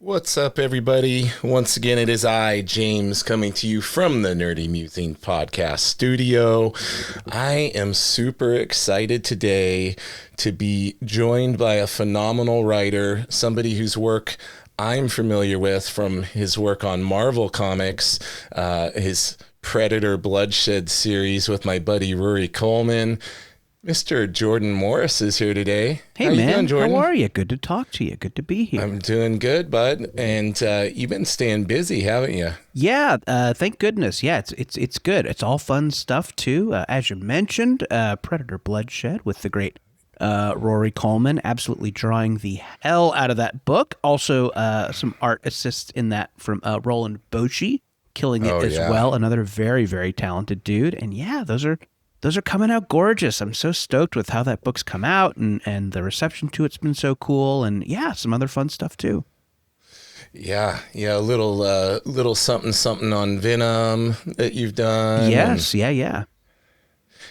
What's up, everybody? Once again, it is I, James, coming to you from the Nerdy Mewzings podcast studio. I am super excited today to be joined by a phenomenal writer, somebody whose work I'm familiar with from his work on Marvel Comics, his Predator Bloodshed series with my buddy Ruairi Coleman. Mr. Jordan Morris is here today. Hey, how man. You doing, Jordan? How are you? Good to talk to you. Good to be here. I'm doing good, bud. And you've been staying busy, haven't you? Yeah, thank goodness. Yeah, it's good. It's all fun stuff, too. As you mentioned, Predator Bloodshed with the great Ruairi Coleman, absolutely drawing the hell out of that book. Also, some art assists in that from Roland Bochy, killing it as well. Another very, very talented dude. And yeah, those are coming out gorgeous. I'm so stoked with how that book's come out, and the reception to it's been so cool. And yeah, some other fun stuff too. Yeah, a little something on Venom that you've done. Yes, yeah.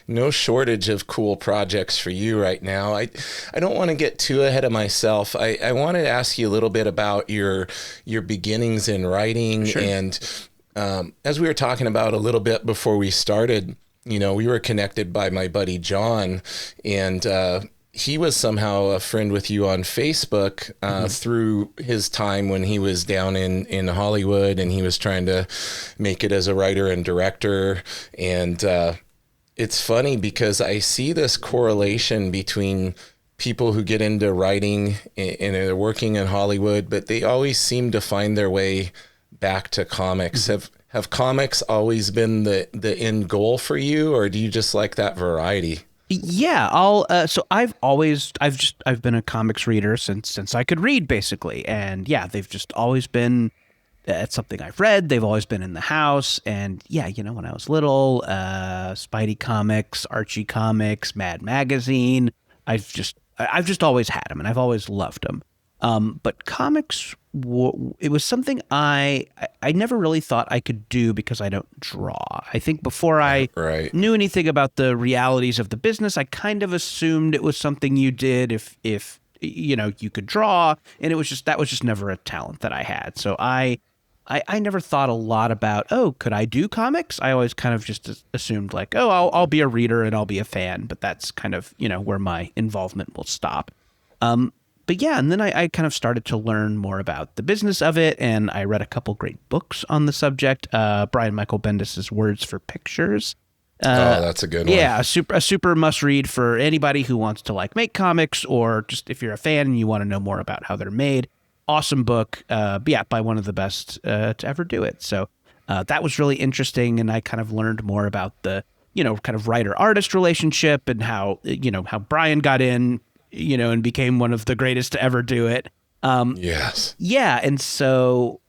No shortage of cool projects for you right now. I don't want to get too ahead of myself. I want to ask you a little bit about your beginnings in writing. Sure. And as we were talking about a little bit before we started, you know, we were connected by my buddy John, and he was somehow a friend with you on Facebook through his time when he was down in Hollywood, and he was trying to make it as a writer and director. And it's funny because I see this correlation between people who get into writing and they're working in Hollywood, but they always seem to find their way back to comics. Have comics always been the end goal for you, or do you just like that variety? Yeah, I've been a comics reader since I could read, basically. And yeah, they've just always been, it's something I've read. They've always been in the house. And yeah, you know, when I was little, Spidey comics, Archie comics, Mad Magazine, I've just always had them, and I've always loved them. But comics, it was something I never really thought I could do because I don't draw. I think before I knew anything about the realities of the business, I kind of assumed it was something you did if you know, you could draw, and that was just never a talent that I had. So I never thought a lot about, could I do comics? I always kind of just assumed like, I'll be a reader and I'll be a fan, but that's kind of, you know, where my involvement will stop. But yeah, and then I kind of started to learn more about the business of it, and I read a couple great books on the subject. Brian Michael Bendis' Words for Pictures. That's a good one. Yeah, a super must read for anybody who wants to like make comics, or just if you're a fan and you want to know more about how they're made. Awesome book, by one of the best to ever do it. So that was really interesting, and I kind of learned more about the, you know, kind of writer-artist relationship and how Brian got in, you know, and became one of the greatest to ever do it. Yes. Yeah, and so,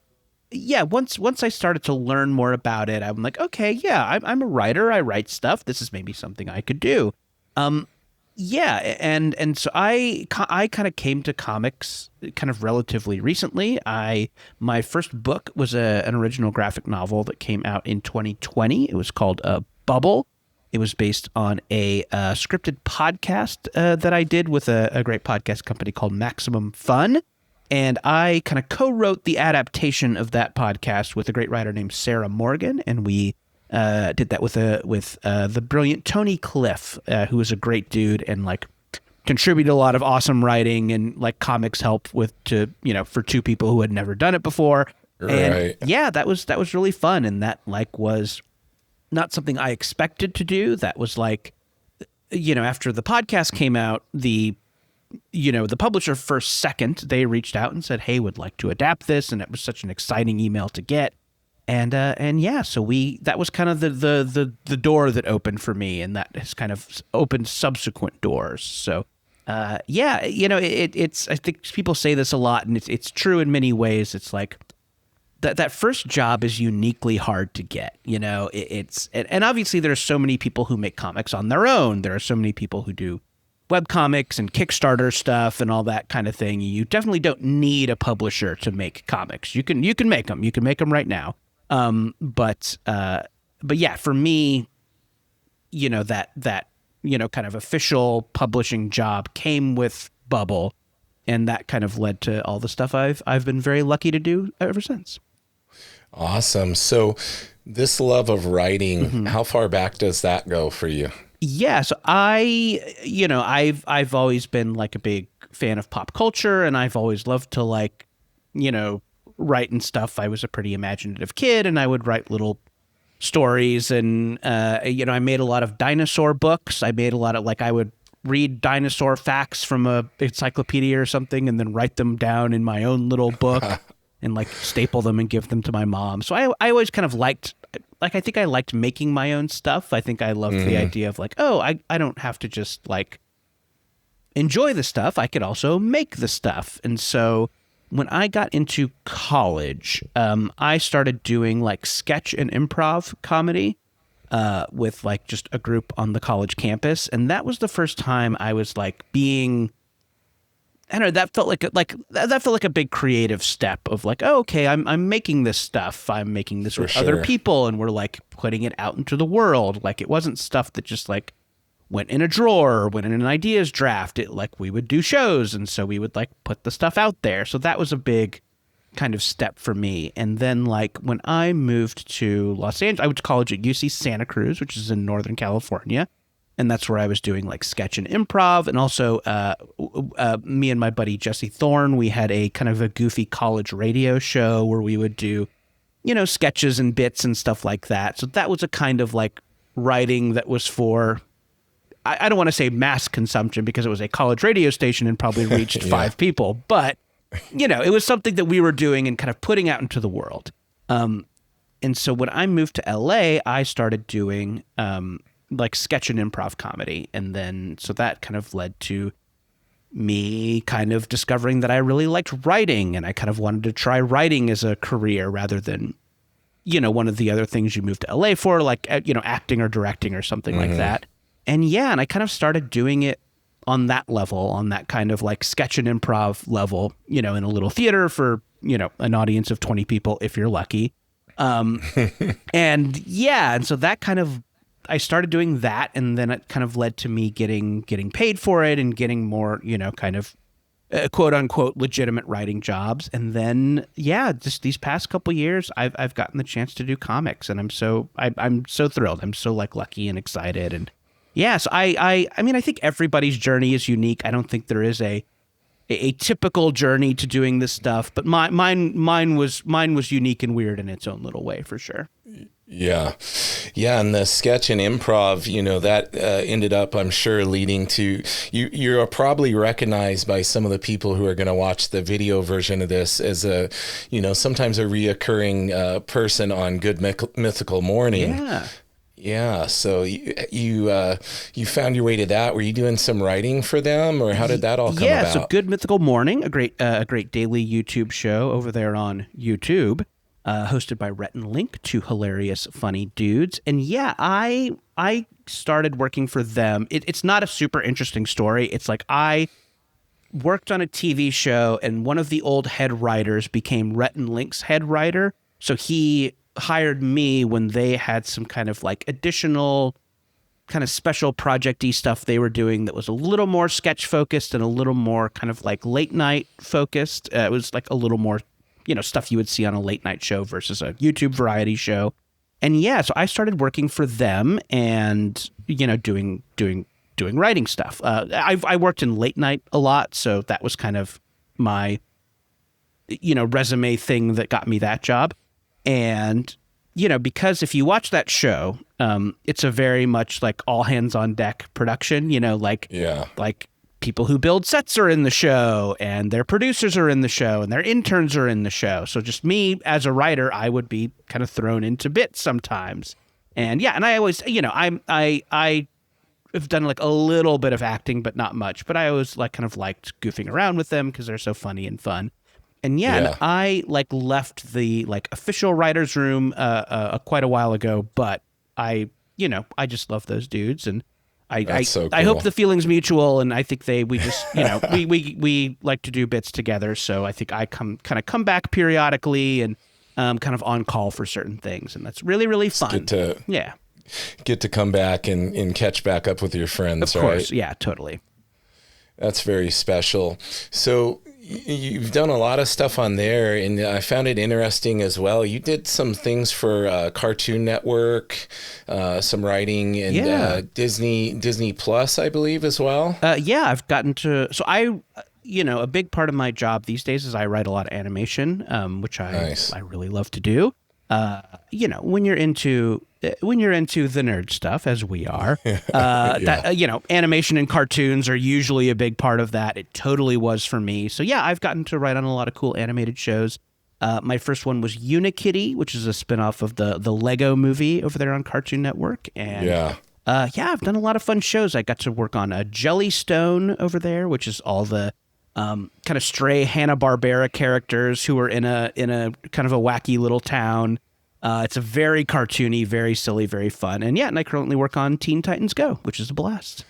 yeah, once I started to learn more about it, I'm like, okay, yeah, I'm a writer. I write stuff. This is maybe something I could do. Yeah, and so I kind of came to comics kind of relatively recently. My first book was an original graphic novel that came out in 2020. It was called Bubble. It was based on a scripted podcast that I did with a great podcast company called Maximum Fun. And I kind of co-wrote the adaptation of that podcast with a great writer named Sarah Morgan. And we did that with the brilliant Tony Cliff, who was a great dude and like contributed a lot of awesome writing and like comics help for two people who had never done it before. Right. And yeah, that was really fun. And that like was not something I expected to do. That was like, you know, after the podcast came out, the publisher First Second, they reached out and said, hey, would like to adapt this. And it was such an exciting email to get. And yeah, so that was kind of the door that opened for me, and that has kind of opened subsequent doors. So, yeah, you know, it's, I think people say this a lot, and it's true in many ways. It's like, that first job is uniquely hard to get, you know. And obviously there are so many people who make comics on their own. There are so many people who do webcomics and Kickstarter stuff and all that kind of thing. You definitely don't need a publisher to make comics. You can make them. You can make them right now. But yeah, for me, you know, that you know, kind of official publishing job came with Bubble. And that kind of led to all the stuff I've been very lucky to do ever since. Awesome. So this love of writing, how far back does that go for you? Yeah, so I've always been like a big fan of pop culture, and I've always loved to write and stuff. I was a pretty imaginative kid, and I would write little stories, and I made a lot of dinosaur books. I made a lot of I would read dinosaur facts from a encyclopedia or something, and then write them down in my own little book, and staple them and give them to my mom. So I always kind of liked. I think I liked making my own stuff. I think I loved the idea of I don't have to just enjoy the stuff. I could also make the stuff. And so when I got into college, I started doing sketch and improv comedy with just a group on the college campus. And that was the first time I was being, I don't know, that felt like a big creative step of okay, I'm making this stuff. I'm making this with other people, and we're putting it out into the world. It wasn't stuff that just went in a drawer or went in an ideas draft. It we would do shows, and so we would put the stuff out there. So that was a big kind of step for me. And then when I moved to Los Angeles, I went to college at UC Santa Cruz, which is in Northern California. And that's where I was doing sketch and improv. And also me and my buddy Jesse Thorne, we had a kind of a goofy college radio show where we would do, sketches and bits and stuff like that. So that was a kind of writing that was for, I don't want to say mass consumption because it was a college radio station and probably reached 5 people. But, it was something that we were doing and kind of putting out into the world. And so when I moved to LA, I started doing sketch and improv comedy. And then, so that kind of led to me kind of discovering that I really liked writing, and I kind of wanted to try writing as a career rather than, one of the other things you move to LA for, acting or directing or something like that. And and I kind of started doing it on that level, on that kind of sketch and improv level, in a little theater for, an audience of 20 people, if you're lucky. And so that kind of, I started doing that, and then it kind of led to me getting paid for it and getting more, kind of quote unquote legitimate writing jobs. And then, just these past couple years, I've gotten the chance to do comics, and I'm so thrilled. I'm so lucky and excited. And so I mean, I think everybody's journey is unique. I don't think there is a typical journey to doing this stuff, but mine was unique and weird in its own little way, for sure. Yeah. And the sketch and improv, that ended up, I'm sure, leading to you're probably recognized by some of the people who are going to watch the video version of this as a, sometimes a reoccurring person on Good Mythical Morning. Yeah. Yeah. So you found your way to that. Were you doing some writing for them, or how did that all come about? Yeah. So Good Mythical Morning, a great daily YouTube show over there on YouTube. Hosted by Rhett and Link, 2 hilarious, funny dudes. And I started working for them. It's not a super interesting story. It's I worked on a TV show, and one of the old head writers became Rhett and Link's head writer. So he hired me when they had some kind of additional kind of special project-y stuff they were doing that was a little more sketch focused and a little more kind of late night focused. It was a little more stuff you would see on a late night show versus a YouTube variety show. And so I started working for them and, doing writing stuff. I worked in late night a lot. So that was kind of my, resume thing that got me that job. And, because if you watch that show, it's a very much all hands on deck production, people who build sets are in the show, and their producers are in the show, and their interns are in the show. So just me as a writer, I would be kind of thrown into bits sometimes. And and I always, I have done a little bit of acting, but not much. But I always kind of liked goofing around with them because they're so funny and fun. And and I left the official writer's room quite a while ago, but I just love those dudes, and so cool. I hope the feeling's mutual, and I think we just we like to do bits together. So I think I come back periodically and kind of on call for certain things, and that's really, really fun. Get to come back and catch back up with your friends, of course, right? Yeah, totally. That's very special. So you've done a lot of stuff on there, and I found it interesting as well. You did some things for Cartoon Network, some writing, and Disney Plus, I believe, as well. I've gotten to. So a big part of my job these days is I write a lot of animation, which I really love to do. When you're into the nerd stuff, as we are, animation and cartoons are usually a big part of that. It totally was for me. So yeah, I've gotten to write on a lot of cool animated shows. My first one was Unikitty, which is a spinoff of the Lego movie over there on Cartoon Network. And I've done a lot of fun shows. I got to work on a Jellystone over there, which is all the kind of stray Hanna-Barbera characters who are in a kind of a wacky little town. It's a very cartoony, very silly, very fun. And I currently work on Teen Titans Go, which is a blast.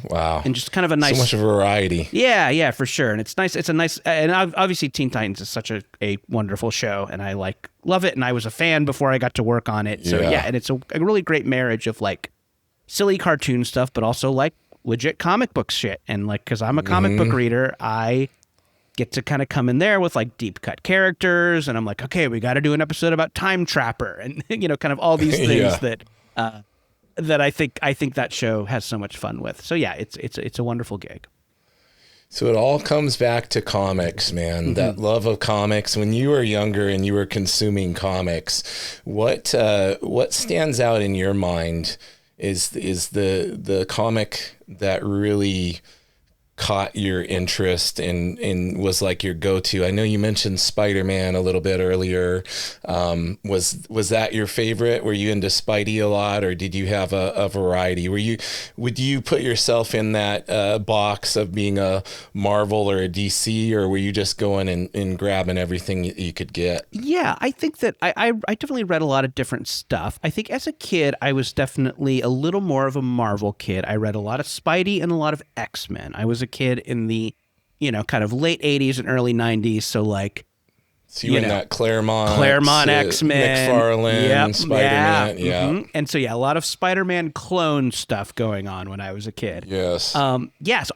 Wow. And just kind of a nice... So much variety. Yeah, for sure. And it's nice. It's a nice... And obviously Teen Titans is such a wonderful show, and I love it. And I was a fan before I got to work on it. So and it's a really great marriage of silly cartoon stuff, but also legit comic book shit. And because I'm a comic book reader, I get to kind of come in there with deep cut characters, and I'm like, okay, we got to do an episode about Time Trapper, and kind of all these things that I think that show has so much fun with. So yeah, it's a wonderful gig. So it all comes back to comics, man. That love of comics. When you were younger and you were consuming comics, what stands out in your mind is the comic that really caught your interest and was your go-to? I know you mentioned Spider-Man a little bit earlier. Was that your favorite? Were you into Spidey a lot, or did you have a variety? Would you put yourself in that box of being a Marvel or a DC, or were you just going and grabbing everything you could get? Yeah, I think that I definitely read a lot of different stuff. I think as a kid, I was definitely a little more of a Marvel kid. I read a lot of Spidey and a lot of X-Men. I was a kid in the, kind of late 80s and early 90s. So so you were in that Claremont X-Men, McFarlane, Spider-Man, And so a lot of Spider-Man clone stuff going on when I was a kid. Yes. So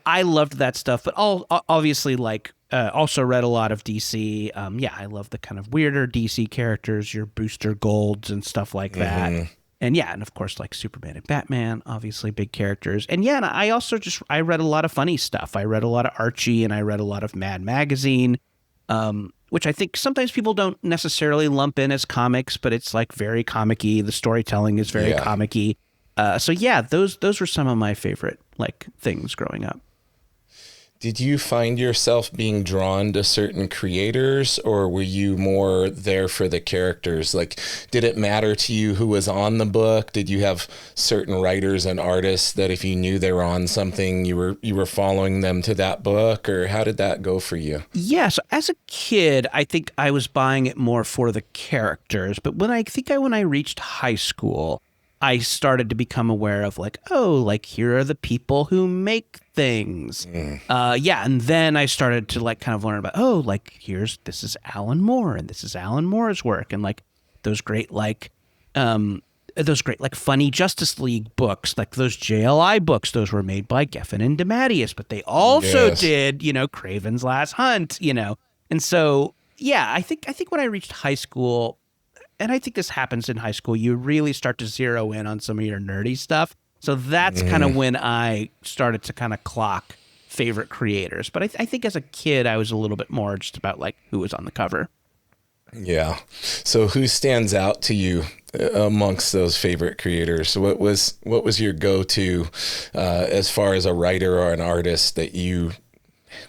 I loved that stuff, but obviously also read a lot of DC. I love the kind of weirder DC characters, your Booster Golds and stuff like that. And and of course, Superman and Batman, obviously big characters. And and I also I read a lot of funny stuff. I read a lot of Archie, and I read a lot of Mad Magazine, which I think sometimes people don't necessarily lump in as comics, but it's very comic-y. The storytelling is very comic-y. Those were some of my favorite things growing up. Did you find yourself being drawn to certain creators, or were you more there for the characters? Did it matter to you who was on the book? Did you have certain writers and artists that if you knew they were on something, you were following them to that book, or how did that go for you? Yeah, so as a kid, I think I was buying it more for the characters. But when I reached high school, I started to become aware of here are the people who make things. And then I started to kind of learn about, this is Alan Moore, and this is Alan Moore's work, and those great funny Justice League books, those JLI books, those were made by Geffen and DeMatteis, but they also did, Craven's Last Hunt, and so I think when I reached high school, and I think this happens in high school, you really start to zero in on some of your nerdy stuff. So that's kind of when I started to kind of clock favorite creators. But I think as a kid, I was a little bit more just about who was on the cover. Yeah. So who stands out to you amongst those favorite creators? What was your go-to as far as a writer or an artist that you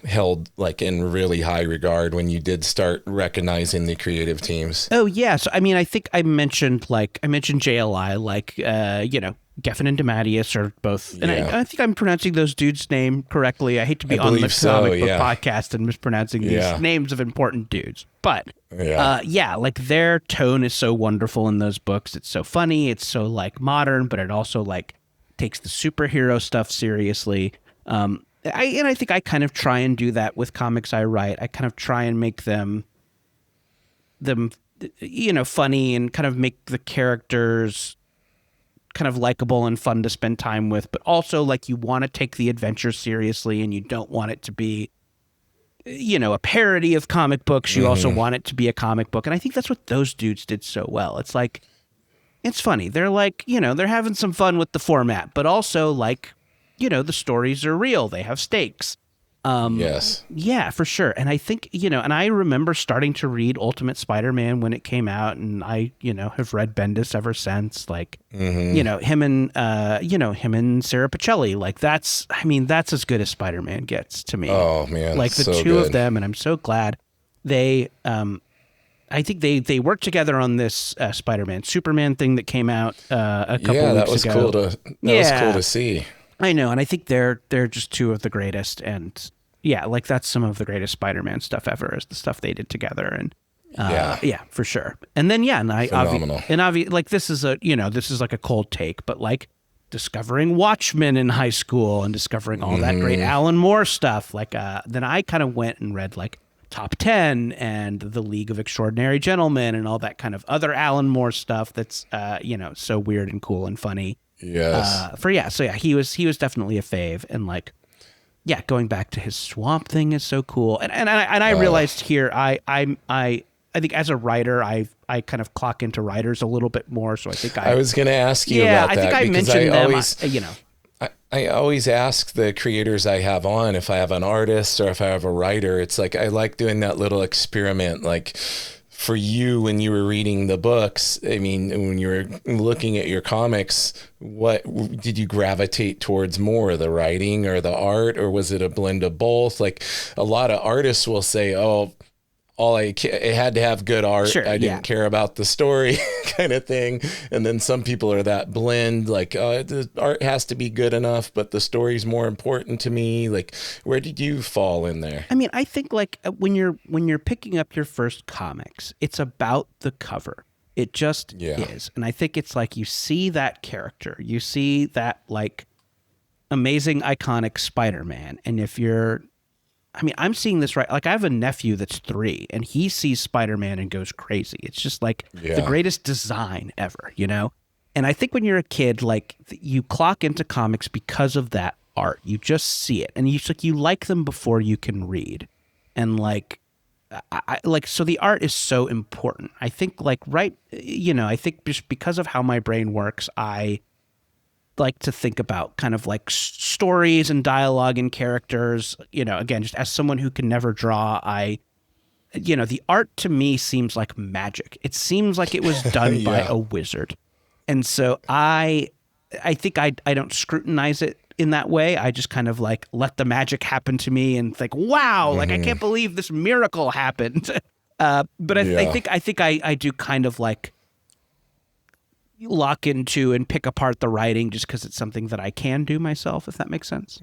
held in really high regard when you did start recognizing the creative teams? Oh yeah, so I think I mentioned JLI, Geffen and DeMatteis are both, and I think I'm pronouncing those dudes' name correctly. I hate to be on the comic book podcast and mispronouncing these names of important dudes, but their tone is so wonderful in those books. It's so funny, it's so modern, but it also takes the superhero stuff seriously. I think I kind of try and do that with comics I write. I kind of try and make them funny, and kind of make the characters kind of likable and fun to spend time with, but also like you want to take the adventure seriously and you don't want it to be, you know, a parody of comic books. You also want it to be a comic book. And I think that's what those dudes did so well. It's like, it's funny. They're like, you know, they're having some fun with the format, but also like, you know, the stories are real. They have stakes. Yes. Yeah, for sure. And I think, you know, and I remember starting to read Ultimate Spider-Man when it came out, and I, you know, have read Bendis ever since. Like, you know, him and Sarah Pichelli. Like, that's as good as Spider-Man gets to me. Oh man, like the so two good. of them, and I'm so glad they. I think they worked together on this Spider-Man Superman thing that came out a couple weeks ago. That was cool to see. I know, and I think they're just two of the greatest, and yeah, like that's some of the greatest Spider-Man stuff ever is the stuff they did together, and yeah, for sure. And then and Phenomenal. like this is like a cold take, but like discovering Watchmen in high school and discovering all that great Alan Moore stuff, like then I kind of went and read like Top 10 and The League of Extraordinary Gentlemen and all that kind of other Alan Moore stuff that's you know, so weird and cool and funny. Yes. He was definitely a fave, and like, yeah, going back to his Swamp Thing is so cool. And I realized here, I think as a writer, I kind of clock into writers a little bit more. So I think I was going to ask you about that. I think I mentioned them. You know, I always ask the creators I have on if I have an artist or if I have a writer. It's like I like doing that little experiment, like. For you, when you were reading the books, I mean, when you were looking at your comics, what did you gravitate towards more, the writing or the art, or was it a blend of both? Like a lot of artists will say, "Oh, it had to have good art. Sure, I didn't care about the story," kind of thing. And then some people are that blend, like the art has to be good enough, but the story's more important to me. Like, where did you fall in there? I mean, I think like when you're picking up your first comics, it's about the cover. It just is. And I think it's like you see that character, you see that like amazing, iconic Spider-Man, and if you're I'm seeing this right. Like I have a nephew that's 3 and he sees Spider-Man and goes crazy. It's just like the greatest design ever, you know? And I think when you're a kid, like you clock into comics because of that art. You just see it and you like them before you can read. And like, so the art is so important. I think like, I think just because of how my brain works, I like to think about kind of like stories and dialogue and characters, you know, again, just as someone who can never draw, the art to me seems like magic. It seems like it was done by a wizard. And so I think I don't scrutinize it in that way. I just kind of like let the magic happen to me and think, wow, like I can't believe this miracle happened. But I think I do kind of like lock into and pick apart the writing just because it's something that I can do myself, if that makes sense.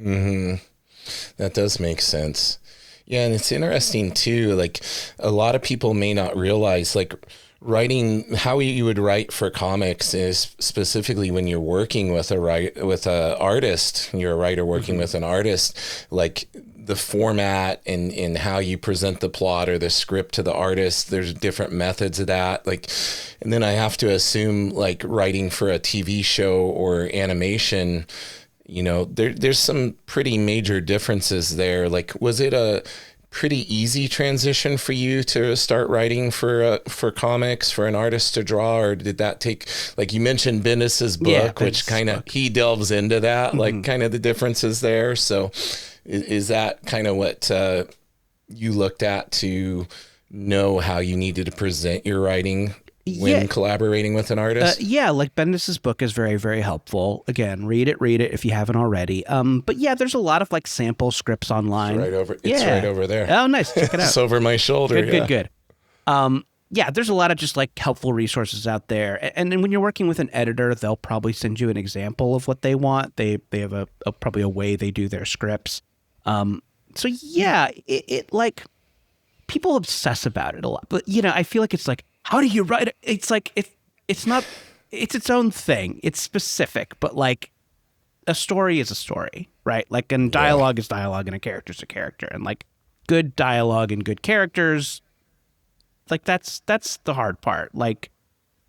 That does make sense. Yeah, and it's interesting too, like a lot of people may not realize like writing, how you would write for comics is specifically when you're working with a artist, you're a writer working with an artist, like the format and how you present the plot or the script to the artist, there's different methods of that. Like, and then I have to assume like writing for a TV show or animation, you know, there's some pretty major differences there. Like, was it a pretty easy transition for you to start writing for comics, for an artist to draw, or did that take, like you mentioned Bendis's book, which kind of, he delves into that, like kind of the differences there. So is that kind of what you looked at to know how you needed to present your writing when collaborating with an artist? Like Bendis's book is very, very helpful. Again, read it if you haven't already. But yeah, there's a lot of like sample scripts online. It's right over there. Oh, nice. Check it out. It's over my shoulder. Good. Yeah, there's a lot of just like helpful resources out there. And then when you're working with an editor, they'll probably send you an example of what they want. They have probably a way they do their scripts. So yeah, it like people obsess about it a lot, but you know, I feel like it's like, how do you write it? It's like, it's not, it's its own thing. It's specific, but like a story is a story, right? Like, and dialogue is dialogue and a character's a character, and like good dialogue and good characters, like that's the hard part. Like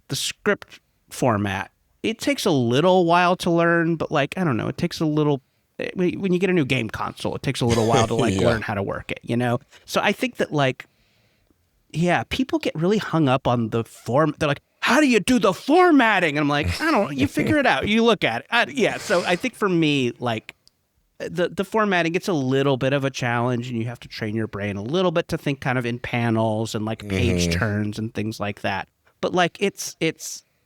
the script format it takes a little while to learn, but like, I don't know, it takes a little, when you get a new game console, it takes a little while to like learn how to work it, you know? So I think that like, yeah, people get really hung up on the form. They're like, how do you do the formatting? And I'm like, I don't know, you figure it out. You look at it. So I think for me, like, the formatting, it's a little bit of a challenge, and you have to train your brain a little bit to think kind of in panels and like page turns and things like that. But like, it's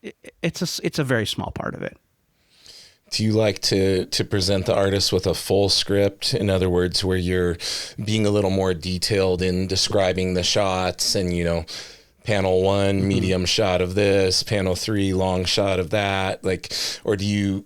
a very small part of it. Do you like to present the artist with a full script? In other words, where you're being a little more detailed in describing the shots and, you know, panel 1, medium shot of this, panel 3, long shot of that, like, or do you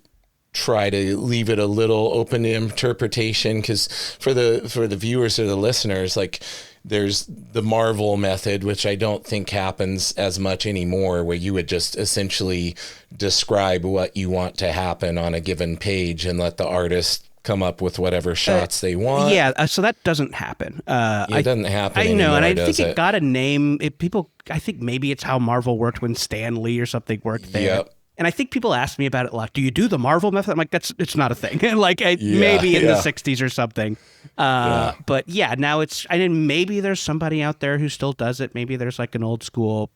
try to leave it a little open to interpretation? Because for the viewers or the listeners, like, there's the Marvel method, which I don't think happens as much anymore, where you would just essentially describe what you want to happen on a given page and let the artist come up with whatever shots they want. Yeah, so that doesn't happen. It doesn't happen I know, anymore, and I does think it it got a name. I think maybe it's how Marvel worked when Stan Lee or something worked there. Yep. And I think people ask me about it a lot. Do you do the Marvel method? I'm like, it's not a thing. Like maybe in the 60s or something. But yeah, now maybe there's somebody out there who still does it. Maybe there's like an old school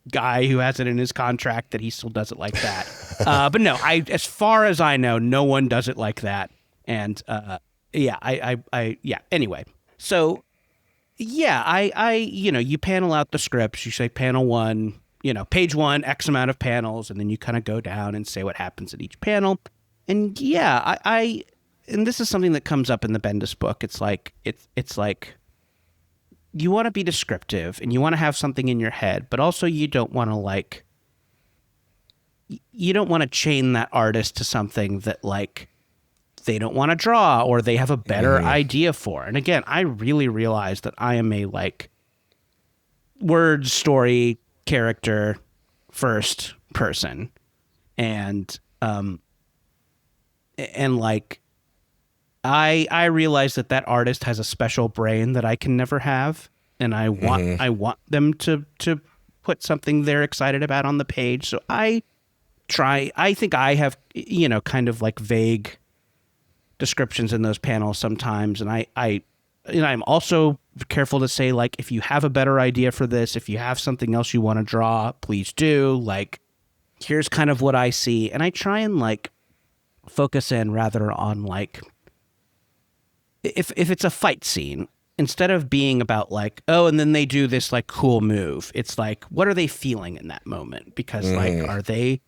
guy who has it in his contract that he still does it like that. But no, as far as I know, no one does it like that. And anyway. So yeah, you panel out the scripts. You say panel 1, page 1, X amount of panels, and then you kind of go down and say what happens at each panel. And yeah, and this is something that comes up in the Bendis book. It's like you want to be descriptive and you want to have something in your head, but also you don't want to chain that artist to something that like they don't want to draw or they have a better idea for. And again, I really realized that I am a like word story character first person, and like I realize that artist has a special brain that I can never have, and I want them to put something they're excited about on the page. So I think I have kind of like vague descriptions in those panels sometimes, and I'm also careful to say, like, if you have a better idea for this, if you have something else you want to draw, please do. Like, here's kind of what I see. And I try and, like, focus in rather on, like, if it's a fight scene, instead of being about, like, oh, and then they do this, like, cool move, it's like, what are they feeling in that moment? Because, like, are they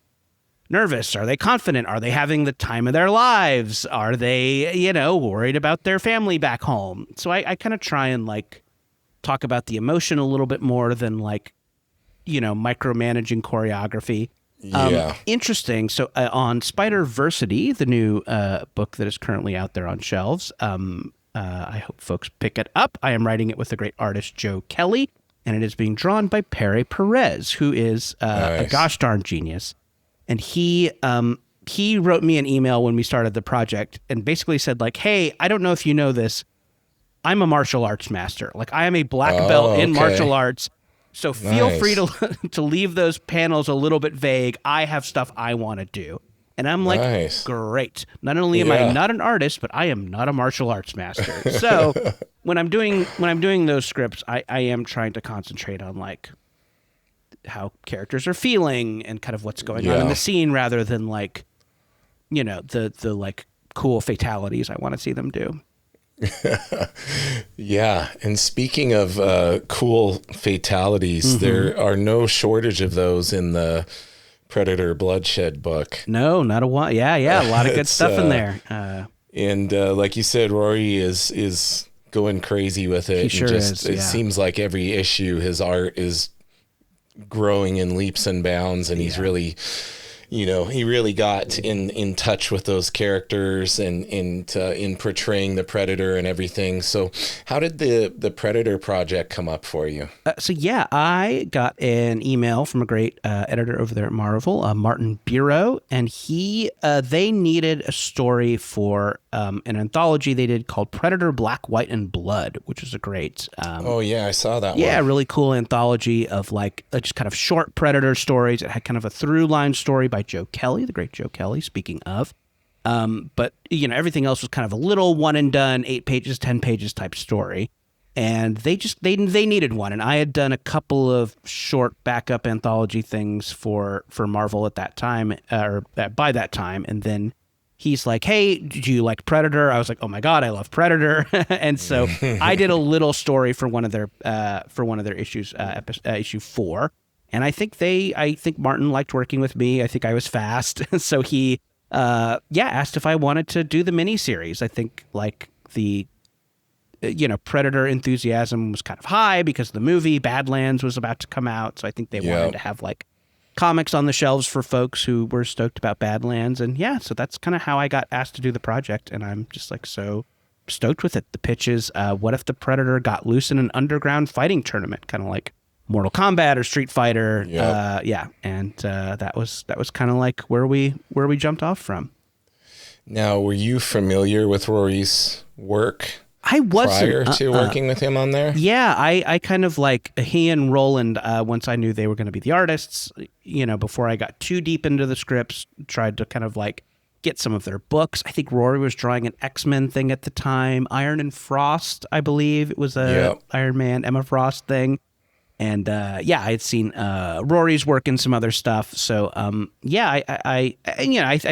nervous? Are they confident? Are they having the time of their lives? Are they, worried about their family back home? So I kind of try and like talk about the emotion a little bit more than like, micromanaging choreography. Yeah. Interesting. So on Spider-Versity, the new book that is currently out there on shelves, I hope folks pick it up. I am writing it with the great artist Joe Kelly, and it is being drawn by Pere Perez, who is a gosh darn genius. And he wrote me an email when we started the project and basically said, like, hey, I don't know if you know this, I'm a martial arts master. Like, I am a black belt in martial arts. So feel free to leave those panels a little bit vague. I have stuff I want to do. And I'm like, great. Not only am I not an artist, but I am not a martial arts master. So when I'm doing those scripts, I am trying to concentrate on like how characters are feeling and kind of what's going on in the scene, rather than like, the like cool fatalities I want to see them do. Yeah. And speaking of cool fatalities, there are no shortage of those in the Predator Bloodshed book. No, not a one. Yeah. A lot of good stuff in there. And like you said, Ruairi is going crazy with it. He sure is. It seems like every issue, his art is growing in leaps and bounds, and he's really, he really got in touch with those characters and in portraying the Predator and everything. So how did the Predator project come up for you? I got an email from a great editor over there at Marvel, Martin Bureau, and they needed a story for an anthology they did called Predator, Black, White, and Blood, which is a great. Oh yeah, I saw that. Yeah, one. really cool anthology of like just kind of short Predator stories. It had kind of a through line story by Joe Kelly, the great Joe Kelly. Speaking of, but everything else was kind of a little one and done, 8 pages, 10 pages type story. And they needed one, and I had done a couple of short backup anthology things for Marvel at that time, or by that time, and then he's like, "Hey, do you like Predator?" I was like, "Oh my god, I love Predator!" And so I did a little story for one of their issues, issue 4, and I think Martin liked working with me. I think I was fast, so he asked if I wanted to do the miniseries. I think like the Predator enthusiasm was kind of high because the movie Badlands was about to come out. So I think they wanted to have like comics on the shelves for folks who were stoked about Badlands. And so that's kind of how I got asked to do the project. And I'm just like so stoked with it. The pitch is, what if the Predator got loose in an underground fighting tournament, kind of like Mortal Kombat or Street Fighter? Yep. And that was kind of like where we jumped off from. Now, were you familiar with Ruairi's work? I wasn't prior to working with him on there. Yeah, I kind of like he and Roland. Once I knew they were going to be the artists, before I got too deep into the scripts, tried to kind of like get some of their books. I think Ruairi was drawing an X-Men thing at the time, Iron and Frost, I believe it was a Iron Man, Emma Frost thing. And I had seen Ruairi's work in some other stuff. So I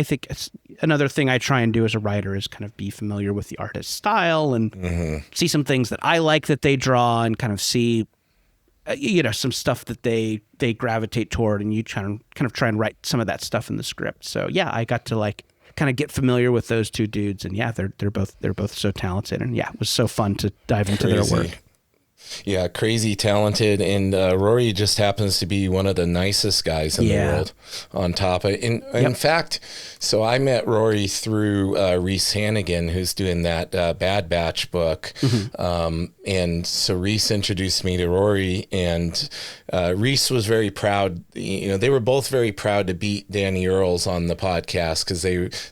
think it's another thing I try and do as a writer is kind of be familiar with the artist's style and see some things that I like that they draw and kind of see some stuff that they gravitate toward, and you kind of try and write some of that stuff in the script. So I got to like kind of get familiar with those two dudes, and they're both so talented, and it was so fun to dive into their work. Yeah, crazy talented, and Ruairi just happens to be one of the nicest guys in the world. On top of, in fact, so I met Ruairi through Reese Hannigan, who's doing that Bad Batch book, and so Reese introduced me to Ruairi, and Reese was very proud. They were both very proud to beat Danny Earls on the podcast because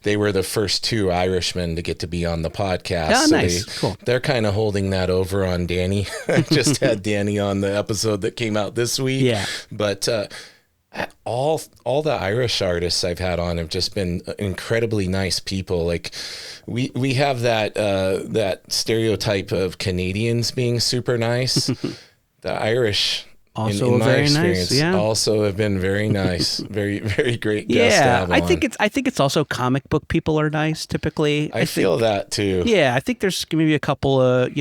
they were the first two Irishmen to get to be on the podcast. Oh, so nice, cool. They're kind of holding that over on Danny. Just had Danny on the episode that came out this week. Yeah. But all the Irish artists I've had on have just been incredibly nice people. Like we have that stereotype of Canadians being super nice. The Irish also in my very experience nice, also have been very nice. Very, very great guests to have on. I think it's also comic book people are nice typically. I feel that too. Yeah, I think there's maybe a couple of,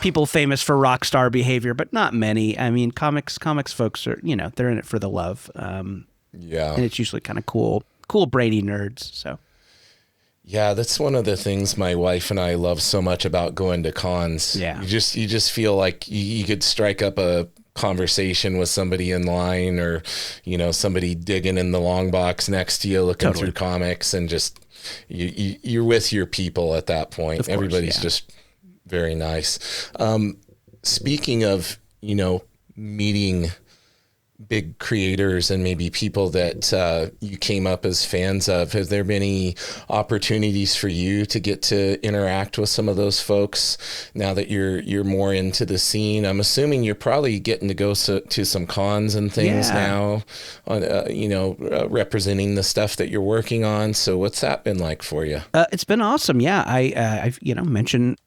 people famous for rock star behavior, but not many. I mean, comics folks are, they're in it for the love. And it's usually kind of cool brainy nerds. So. Yeah, that's one of the things my wife and I love so much about going to cons. Yeah. You just feel like you could strike up a conversation with somebody in line, or, somebody digging in the long box next to you looking through comics, and just you're with your people at that point. Of course, everybody's just very nice. Speaking of, meeting big creators and maybe people that you came up as fans of, have there been any opportunities for you to get to interact with some of those folks now that you're more into the scene? I'm assuming you're probably getting to go to some cons and things now, representing the stuff that you're working on. So what's that been like for you? It's been awesome. Yeah, I've mentioned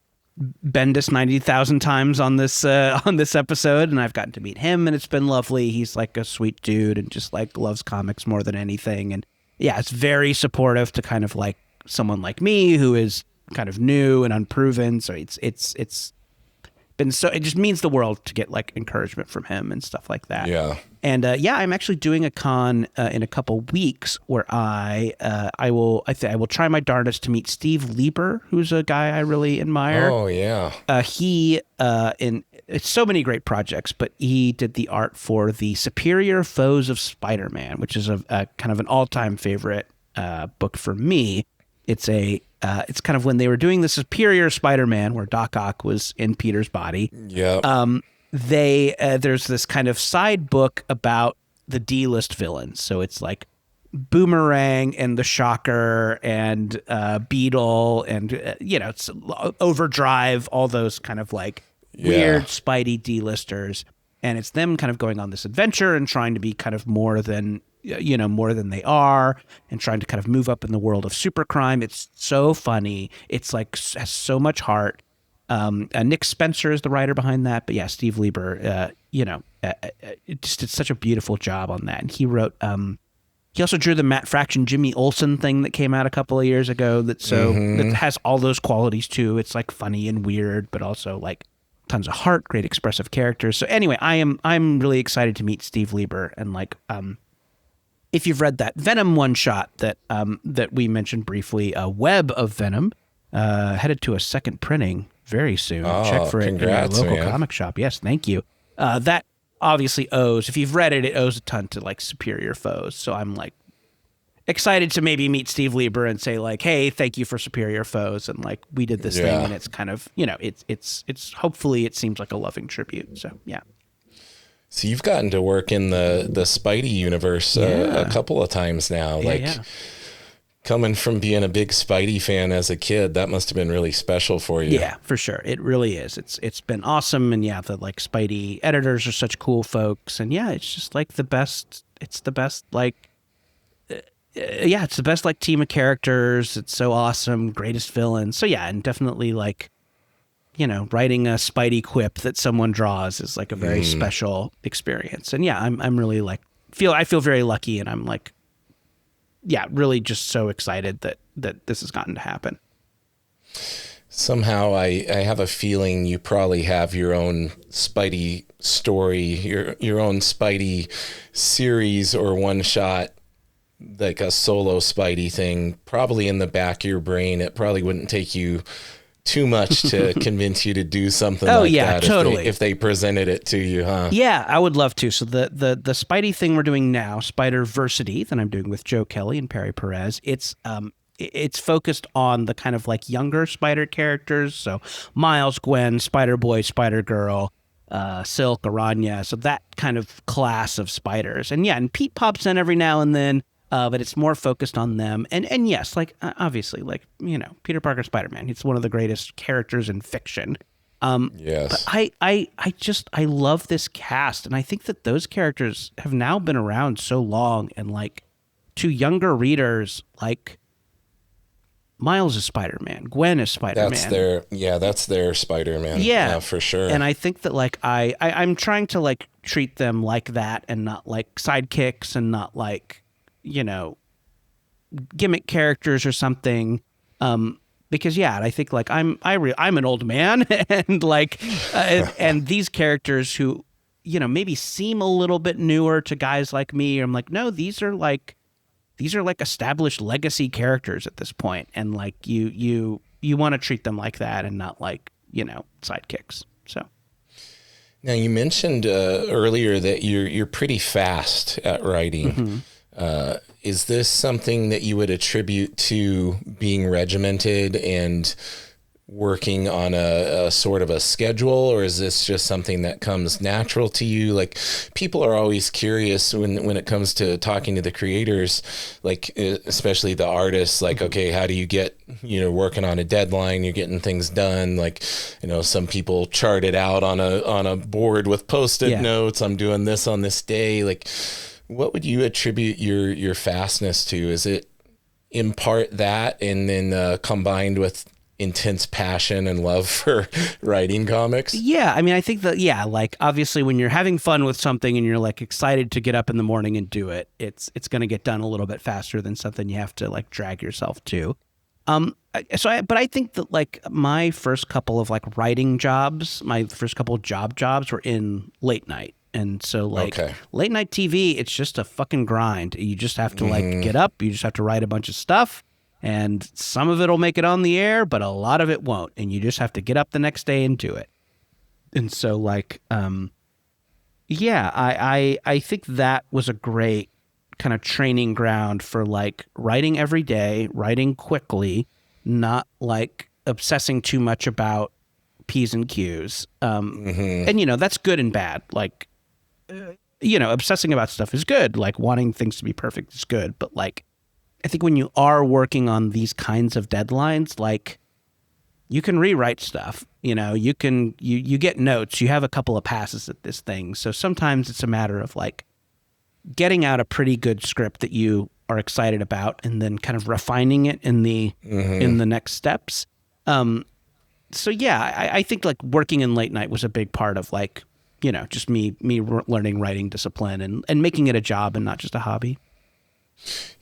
Bendis 90,000 times on this episode, and I've gotten to meet him, and it's been lovely. He's like a sweet dude and just like loves comics more than anything, and it's very supportive to kind of like someone like me who is kind of new and unproven. So it's been so, it just means the world to get like encouragement from him and stuff like that. Yeah. And I'm actually doing a con in a couple weeks where I will try my darndest to meet Steve Lieber, who's a guy I really admire. Oh yeah. He it's so many great projects, but he did the art for the Superior Foes of Spider-Man, which is a kind of an all-time favorite book for me. It's kind of when they were doing the Superior Spider-Man, where Doc Ock was in Peter's body. Yeah. There's this kind of side book about the D-list villains. So it's like Boomerang and the Shocker and Beetle and it's Overdrive, all those kind of like weird Spidey D-listers, and it's them kind of going on this adventure and trying to be kind of more than they are, and trying to kind of move up in the world of supercrime. It's so funny. It's like has so much heart. Nick Spencer is the writer behind that, but yeah, Steve Lieber, just did such a beautiful job on that. And he wrote, he also drew the Matt Fraction Jimmy Olsen thing that came out a couple of years ago. That has all those qualities too. It's like funny and weird, but also like tons of heart, great expressive characters. So anyway, I'm really excited to meet Steve Lieber, and like, if you've read that Venom one shot that we mentioned briefly, Web of Venom, headed to a second printing very soon. Check for it in your local comic shop. Yes, thank you. That obviously owes, if you've read it, it owes a ton to like Superior Foes. So I'm like excited to maybe meet Steve Lieber and say like, hey, thank you for Superior Foes, and like we did this thing, and it's kind of it's hopefully it seems like a loving tribute. So yeah. So you've gotten to work in the Spidey universe a couple of times now. Coming from being a big Spidey fan as a kid, that must have been really special for you. Yeah, for sure. It really is. It's been awesome. And yeah, the like Spidey editors are such cool folks. And yeah, it's just like the best. It's the best like it's the best like team of characters. It's so awesome. Greatest villains. So yeah, and definitely like, writing a Spidey quip that someone draws is like a very special experience. And yeah, I'm really like I feel very lucky, and I'm like, yeah, really just so excited that this has gotten to happen. Somehow I have a feeling you probably have your own Spidey story, your own Spidey series or one shot, like a solo Spidey thing, probably in the back of your brain. It probably wouldn't take you too much to convince you to do something like that totally. if they presented it to you, huh? Yeah, I would love to. So the Spidey thing we're doing now, Spider-Versity, that I'm doing with Joe Kelly and Perry Perez, it's focused on the kind of like younger Spider characters. So Miles, Gwen, Spider-Boy, Spider-Girl, Silk, Aranya. So that kind of class of spiders. And yeah, and Pete pops in every now and then. But it's more focused on them. And yes, like, obviously, like, Peter Parker Spider-Man, he's one of the greatest characters in fiction. Yes. But I love this cast. And I think that those characters have now been around so long. And, like, to younger readers, like, Miles is Spider-Man. Gwen is Spider-Man. That's their Spider-Man. Yeah, for sure. And I think that, like, I'm trying to, like, treat them like that and not like sidekicks and not like, gimmick characters or something, because I think like I'm an old man and like and these characters who maybe seem a little bit newer to guys like me, I'm like, no, these are like established legacy characters at this point, and like you want to treat them like that and not like sidekicks. So now you mentioned earlier that you're pretty fast at writing. Mm-hmm. Is this something that you would attribute to being regimented and working on a sort of a schedule, or is this just something that comes natural to you? Like, people are always curious when it comes to talking to the creators, like especially the artists, like, okay, how do you get, working on a deadline, you're getting things done? Like, some people chart it out on a board with Post-it notes. I'm doing this on this day. Like, what would you attribute your fastness to? Is it in part that, and then combined with intense passion and love for writing comics? Yeah, I mean, I think that, like, obviously when you're having fun with something and you're like excited to get up in the morning and do it, it's going to get done a little bit faster than something you have to like drag yourself to. But I think that like my first couple of like writing jobs, my first couple of jobs were in late night. And so like late night TV, it's just a fucking grind. You just have to like get up. You just have to write a bunch of stuff, and some of it will make it on the air, but a lot of it won't. And you just have to get up the next day and do it. And so like, I think that was a great kind of training ground for like writing every day, writing quickly, not like obsessing too much about P's and Q's. And that's good and bad. Like, obsessing about stuff is good. Like wanting things to be perfect is good. But like, I think when you are working on these kinds of deadlines, like you can rewrite stuff, you get notes, you have a couple of passes at this thing. So sometimes it's a matter of like getting out a pretty good script that you are excited about and then kind of refining it in the next steps. So yeah, I think like working in late night was a big part of like, just me learning writing discipline and making it a job and not just a hobby.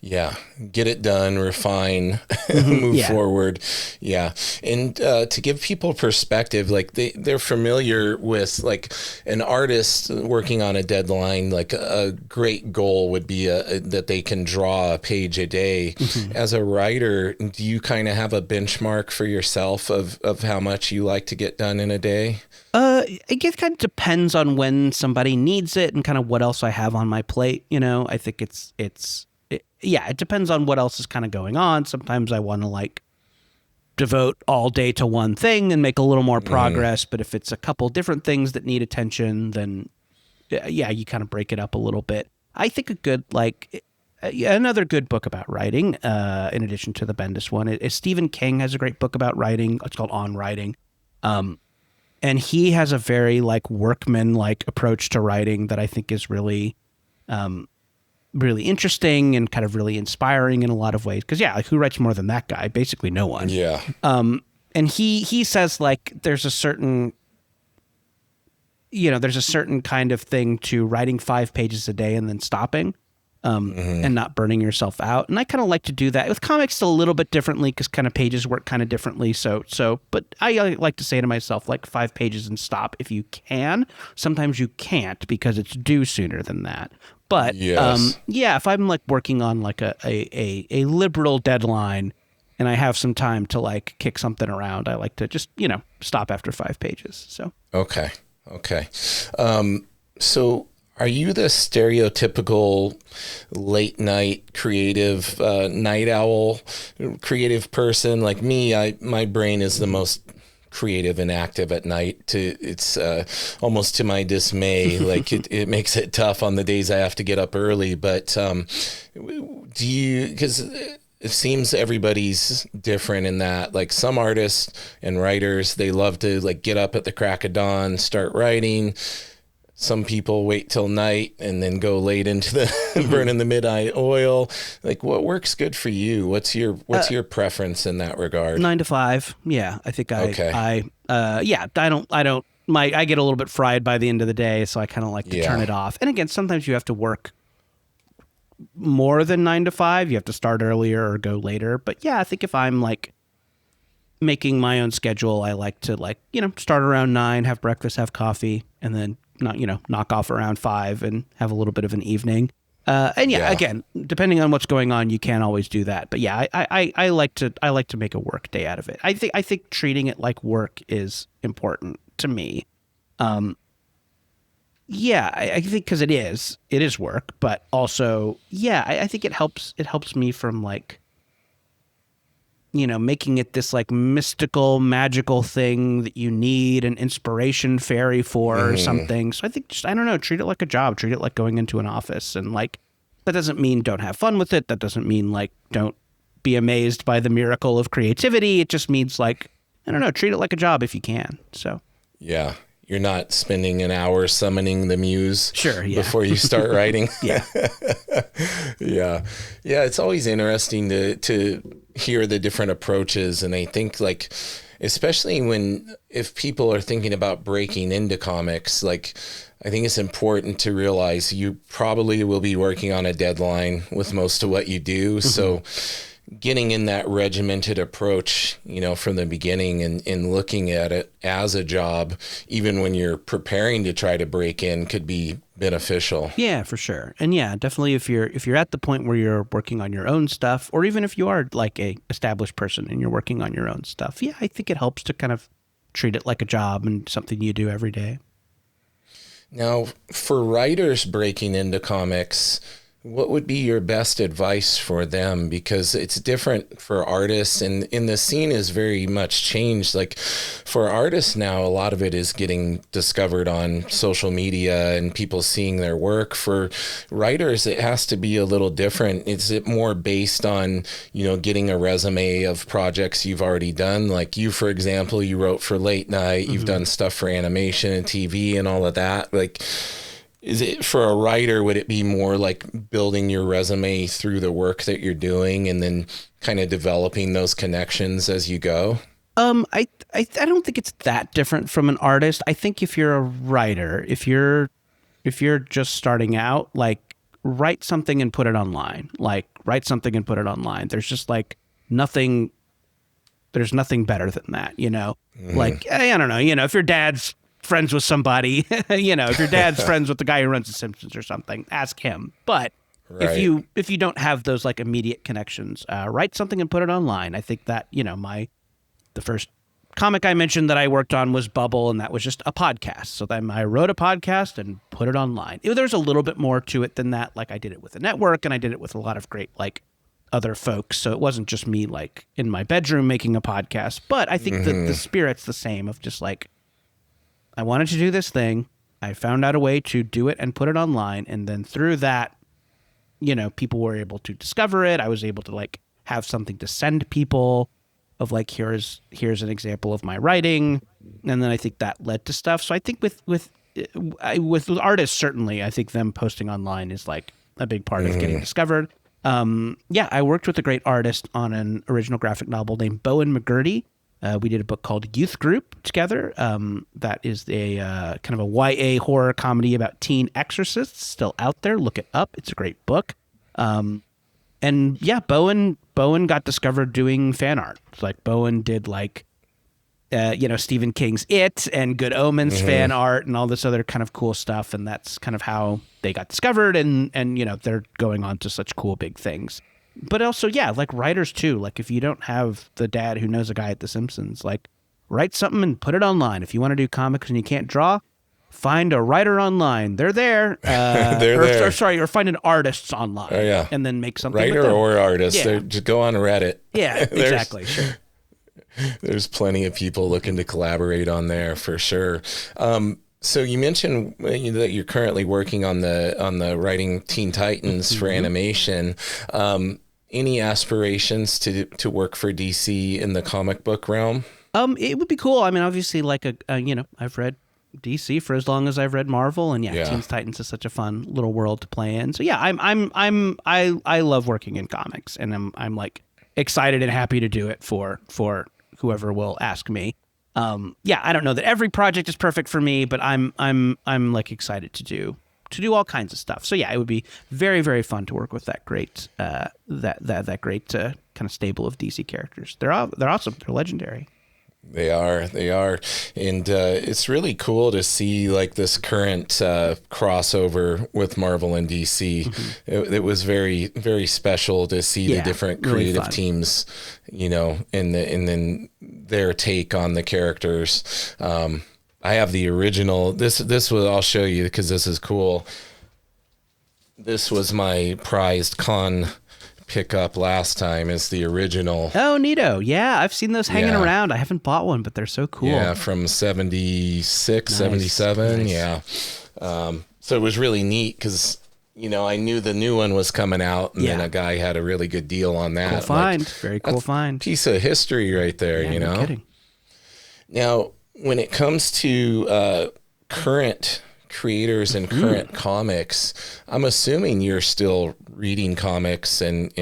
Yeah. Get it done, refine, move forward. Yeah. And to give people perspective, like they're familiar with like an artist working on a deadline, like a great goal would be that they can draw a page a day. As a writer, do you kind of have a benchmark for yourself of how much you like to get done in a day? It kind of depends on when somebody needs it and kind of what else I have on my plate. I think it depends on what else is kind of going on. Sometimes I want to like devote all day to one thing and make a little more progress. But if it's a couple different things that need attention, then you kind of break it up a little bit. I think a good, another good book about writing, in addition to the Bendis one, is Stephen King has a great book about writing. It's called On Writing. And he has a very like workman-like approach to writing that I think is really, really interesting and kind of really inspiring in a lot of ways. Because like who writes more than that guy? Basically no one. Yeah. And he says like there's a certain kind of thing to writing 5 pages a day and then stopping. And not burning yourself out. And I kind of like to do that with comics a little bit differently because kind of pages work kind of differently. But I like to say to myself, like 5 pages and stop if you can. Sometimes you can't because it's due sooner than that. But if I'm like working on like a liberal deadline and I have some time to like kick something around, I like to just, stop after 5 pages. So. Okay. So are you the stereotypical late night creative, night owl creative person? Like me, my brain is the most creative and active at night. It's almost to my dismay. Like it makes it tough on the days I have to get up early. But because it seems everybody's different in that, like some artists and writers, they love to like get up at the crack of dawn, start writing. Some people wait till night and then go late into the burning the midnight oil. Like, what works good for you? What's your preference in that regard? 9 to 5. Yeah, I think I get a little bit fried by the end of the day, so I kind of like to turn it off. And again, sometimes you have to work more than 9 to 5. You have to start earlier or go later. But yeah, I think if I'm like making my own schedule, I like to start around 9, have breakfast, have coffee, and then knock off around 5 and have a little bit of an evening. Again, depending on what's going on, you can't always do that. But yeah, I like to make a work day out of it. I think treating it like work is important to me. I think because it is work, but also, I think it helps me from like, making it this like mystical, magical thing that you need an inspiration fairy for or something. So I think treat it like a job, treat it like going into an office. And like, that doesn't mean don't have fun with it. That doesn't mean like, don't be amazed by the miracle of creativity. It just means like, treat it like a job if you can. So. Yeah. You're not spending an hour summoning the muse before you start writing. Yeah. It's always interesting to hear the different approaches. And I think like, especially if people are thinking about breaking into comics, like I think it's important to realize you probably will be working on a deadline with most of what you do. So getting in that regimented approach, from the beginning and looking at it as a job, even when you're preparing to try to break in, could be beneficial. Yeah, for sure. And yeah, definitely if you're at the point where you're working on your own stuff, or even if you are like a established person and you're working on your own stuff, I think it helps to kind of treat it like a job and something you do every day. Now, for writers breaking into comics, What would be your best advice for them? Because it's different for artists, and the scene is very much changed. Like for artists now, a lot of it is getting discovered on social media and people seeing their work. For writers, it has to be a little different. Is it more based on, getting a resume of projects you've already done? Like you, for example, you wrote for Late Night, you've done stuff for animation and TV and all of that. Like, is it for a writer, would it be more like building your resume through the work that you're doing and then kind of developing those connections as you go? I don't think it's that different from an artist. I think if you're a writer, if you're just starting out, like write something and put it online. There's just like nothing. There's nothing better than that, Like, I don't know, if your dad's friends with somebody, if your dad's friends with the guy who runs The Simpsons or something, ask him. But if you don't have those like immediate connections, write something and put it online. I think that, the first comic I mentioned that I worked on was Bubble, and that was just a podcast. So then I wrote a podcast and put it online. There's a little bit more to it than that. Like I did it with a network, and I did it with a lot of great like other folks. So it wasn't just me like in my bedroom making a podcast. But I think the spirit's the same of just like, I wanted to do this thing. I found out a way to do it and put it online. And then through that, people were able to discover it. I was able to like have something to send people of like, here's an example of my writing. And then I think that led to stuff. So I think with artists, certainly, I think them posting online is like a big part of getting discovered. I worked with a great artist on an original graphic novel named Bowen McGurty. We did a book called Youth Group together. That is a kind of a YA horror comedy about teen exorcists, still out there. Look it up. It's a great book. Bowen got discovered doing fan art. Like Bowen did like, Stephen King's It and Good Omens fan art and all this other kind of cool stuff. And that's kind of how they got discovered. And they're going on to such cool big things. But also, like writers too. Like if you don't have the dad who knows a guy at The Simpsons, like write something and put it online. If you want to do comics and you can't draw, find a writer online. They're there. Or find an artist online. Oh, yeah. And then make something. Writer or artist. Yeah. Just go on Reddit. Yeah, exactly. Sure. There's plenty of people looking to collaborate on there for sure. So you mentioned that you're currently working on the writing Teen Titans for animation. Any aspirations to work for DC in the comic book realm? It would be cool. I mean, obviously, like I've read DC for as long as I've read Marvel, and Teen Titans is such a fun little world to play in. So I love working in comics, and I'm like excited and happy to do it for whoever will ask me. I don't know that every project is perfect for me, but I'm like excited to do all kinds of stuff. So it would be very, very fun to work with that great that great kind of stable of DC characters. They're awesome. They're legendary. They are, and it's really cool to see like this current crossover with Marvel and DC. It was very, very special to see the different creative really teams, and then their take on the characters. I have the original. This was, I'll show you because this is cool. This was my prized con pick up last time, is the original. Oh, neato. Yeah, I've seen those hanging around. I haven't bought one, but they're so cool. Yeah, from 76, nice. 77. Nice. Yeah. So it was really neat because, I knew the new one was coming out, and then a guy had a really good deal on that. Cool find. Very cool find. Piece of history right there, No kidding. Now, when it comes to current creators and current comics, I'm assuming you're still reading comics and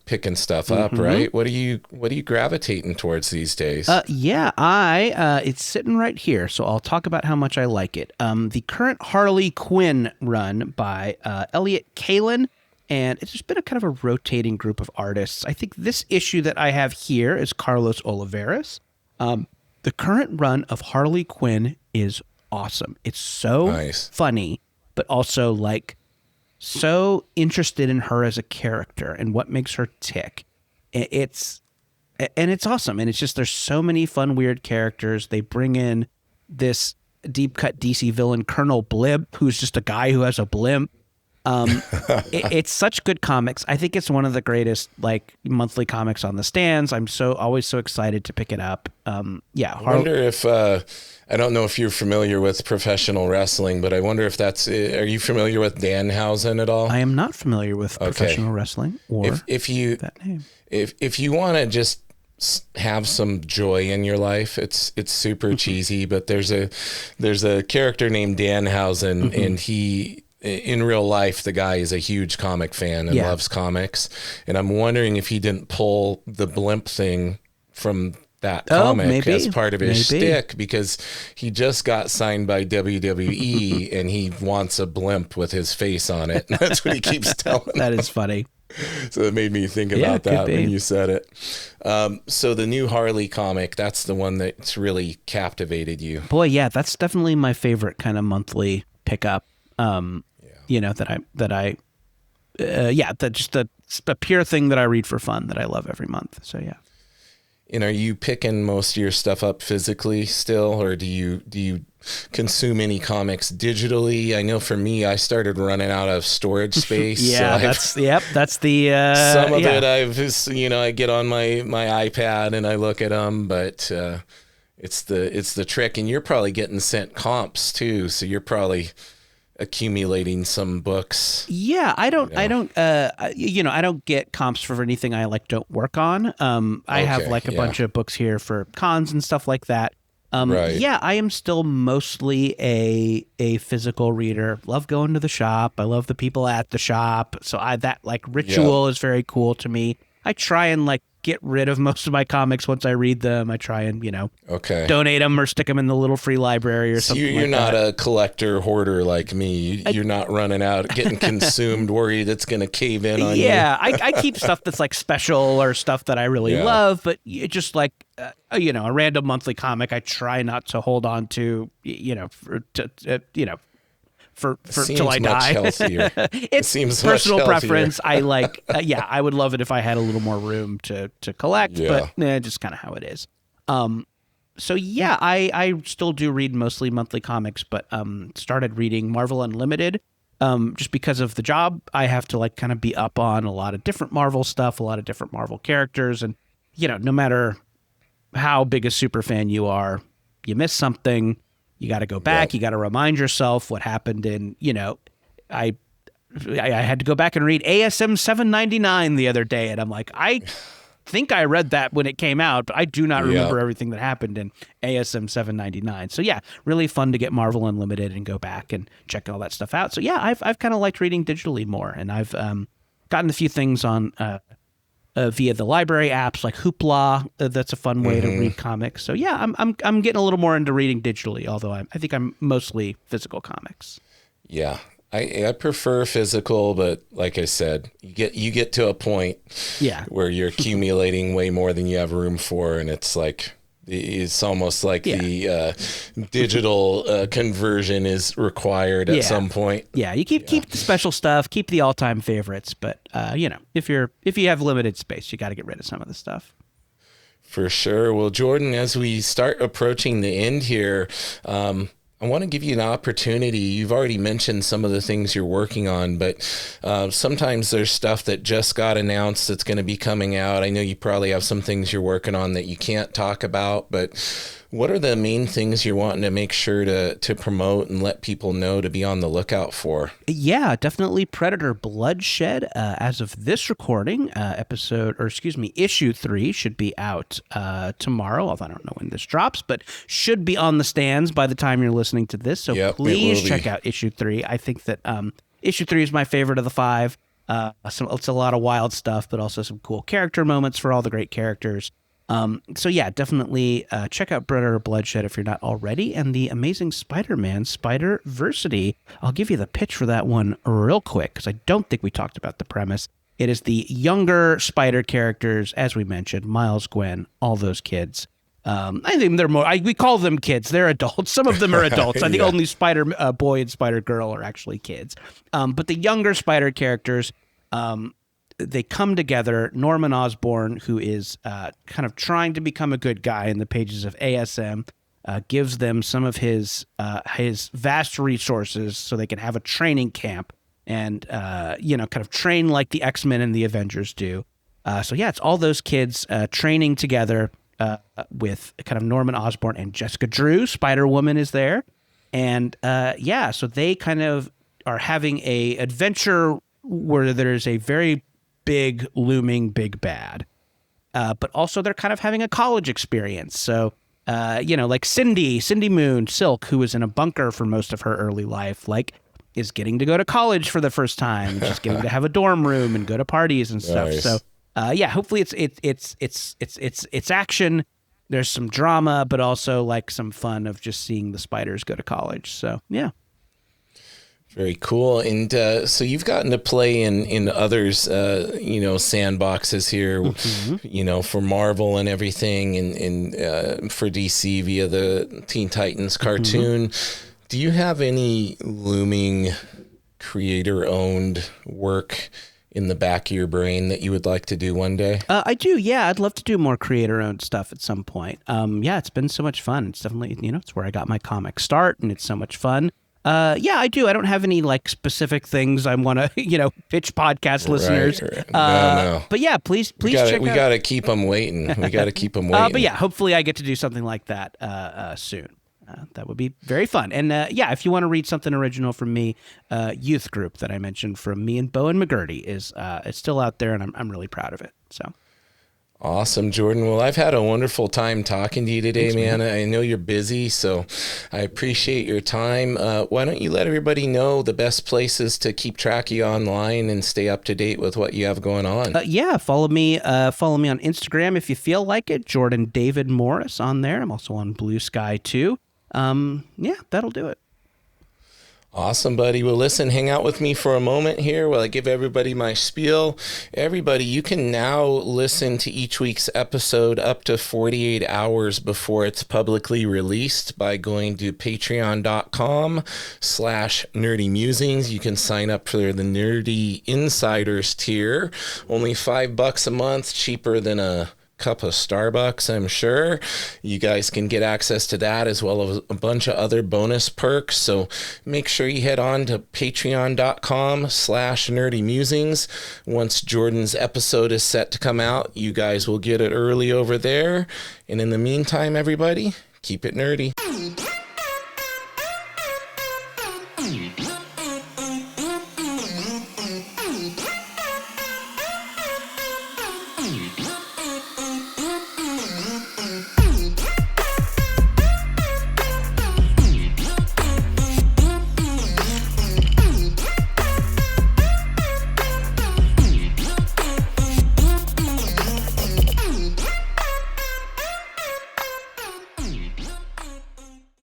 picking stuff up, right? What are you gravitating towards these days? It's sitting right here, so I'll talk about how much I like it. The current Harley Quinn run by Elliot Kalin, and it's just been a kind of a rotating group of artists. I think this issue that I have here is Carlos Oliveras. The current run of Harley Quinn is awesome. It's so funny, but also like so interested in her as a character and what makes her tick. It's awesome. And it's just, there's so many fun, weird characters. They bring in this deep cut DC villain, Colonel Blib, who's just a guy who has a blimp. It's such good comics. I think it's one of the greatest like monthly comics on the stands. I'm always so excited to pick it up. I wonder if I don't know if you're familiar with professional wrestling, but I wonder if are you familiar with Danhausen at all? I am not familiar with professional wrestling or if you that name. If you want to just have some joy in your life, it's super cheesy, but there's a character named Danhausen, and he, in real life, the guy is a huge comic fan and loves comics. And I'm wondering if he didn't pull the blimp thing from that comic as part of his shtick, because he just got signed by WWE and he wants a blimp with his face on it. That's what he keeps telling. That is funny. So it made me think about that when you said it. So the new Harley comic, that's the one that's really captivated you. Boy, yeah, that's definitely my favorite kind of monthly pickup. You know, that's just a pure thing that I read for fun that I love every month. So yeah. And are you picking most of your stuff up physically still, or do you consume any comics digitally? I know for me, I started running out of storage space. That's the some of it I get on my iPad and I look at them, but it's the trick. And you're probably getting sent comps too, so you're probably accumulating some books. Yeah, I don't get comps for anything I don't work on. I have a bunch of books here for cons and stuff like that. Yeah, I am still mostly a physical reader. Love going to the shop. I love the people at the shop. So that ritual is very cool to me. I try and get rid of most of my comics once I read them. I try and, donate them or stick them in the little free library or something. You're not a collector hoarder like me. You're not running out, getting consumed, worried it's going to cave in on you. Yeah, I keep stuff that's special or stuff that I really love, but just a random monthly comic, I try not to hold on to, till I die. Healthier. It seems personal preference. I I would love it if I had a little more room to collect, but just kind of how it is. So yeah, I still do read mostly monthly comics, but started reading Marvel Unlimited just because of the job. I have to kind of be up on a lot of different Marvel stuff, a lot of different Marvel characters, and no matter how big a super fan you are, you miss something. You got to go back. You got to remind yourself what happened in, I had to go back and read ASM 799 the other day. And I'm like, I think I read that when it came out, but I do not remember everything that happened in ASM 799. So yeah, really fun to get Marvel Unlimited and go back and check all that stuff out. So yeah, I've kind of liked reading digitally more, and I've gotten a few things on via the library apps like Hoopla. That's a fun way to read comics. So yeah, I'm getting a little more into reading digitally, although I think I'm mostly physical comics. Yeah, I prefer physical, but like I said, you get to a point where you're accumulating way more than you have room for, and it's almost like the digital conversion is required at some point. Yeah, you keep the special stuff, keep the all-time favorites, but if you have limited space, you got to get rid of some of the stuff. For sure. Well, Jordan, as we start approaching the end here, I want to give you an opportunity. You've already mentioned some of the things you're working on, but sometimes there's stuff that just got announced that's going to be coming out. I know you probably have some things you're working on that you can't talk about, but what are the main things you're wanting to make sure to promote and let people know to be on the lookout for? Yeah, definitely Predator Bloodshed. As of this recording, issue 3 should be out tomorrow, although I don't know when this drops, but should be on the stands by the time you're listening to this. So please check out issue 3. I think that issue 3 is my favorite of the 5. It's a lot of wild stuff, but also some cool character moments for all the great characters. So yeah, definitely check out Predator Bloodshed if you're not already, and the Amazing Spider-Man Spider-Versity. I'll give you the pitch for that one real quick, because I don't think we talked about the premise. It is the younger Spider characters, as we mentioned, Miles, Gwen, all those kids. I think they're more, we call them kids. They're adults. Some of them are adults. I think only Spider Boy and Spider Girl are actually kids. But the younger Spider characters, they come together. Norman Osborn, who is kind of trying to become a good guy in the pages of ASM, gives them some of his vast resources so they can have a training camp and kind of train like the X-Men and the Avengers do. So yeah, it's all those kids training together with kind of Norman Osborn and Jessica Drew. Spider-Woman is there. And so they kind of are having a adventure where there's a very big looming big bad. But also they're kind of having a college experience. So, like Cindy Moon, Silk, who was in a bunker for most of her early life, like is getting to go to college for the first time, just getting to have a dorm room and go to parties and stuff. Nice. So, hopefully it's action. There's some drama, but also like some fun of just seeing the spiders go to college. So, yeah. Very cool. And so you've gotten to play in others, sandboxes here, for Marvel and everything, and for DC via the Teen Titans cartoon. Do you have any looming creator-owned work in the back of your brain that you would like to do one day? I do. Yeah, I'd love to do more creator-owned stuff at some point. It's been so much fun. It's definitely, it's where I got my comic start, and it's so much fun. I do. I don't have any like specific things I want to, pitch podcast listeners. Right. No. But yeah, please check out. We got to keep them waiting. But yeah, hopefully I get to do something like that soon. That would be very fun. And if you want to read something original from me, Youth Group that I mentioned from me and Bowen McGurty is it's still out there, and I'm really proud of it. So. Awesome, Jordan. Well, I've had a wonderful time talking to you today, man. I know you're busy, so I appreciate your time. Why don't you let everybody know the best places to keep track of you online and stay up to date with what you have going on? Follow me on Instagram if you feel like it. Jordan David Morris on there. I'm also on Blue Sky too. That'll do it. Awesome, buddy. Well, listen, hang out with me for a moment here while I give everybody my spiel. Everybody, you can now listen to each week's episode up to 48 hours before it's publicly released by going to patreon.com/Nerdy Mewzings. You can sign up for the Nerdy Insiders tier. Only $5 a month, cheaper than a cup of Starbucks, I'm sure. You guys can get access to that as well as a bunch of other bonus perks. So make sure you head on to patreon.com/Nerdy Mewzings. Once Jordan's episode is set to come out, you guys will get it early over there. And in the meantime, everybody, keep it nerdy.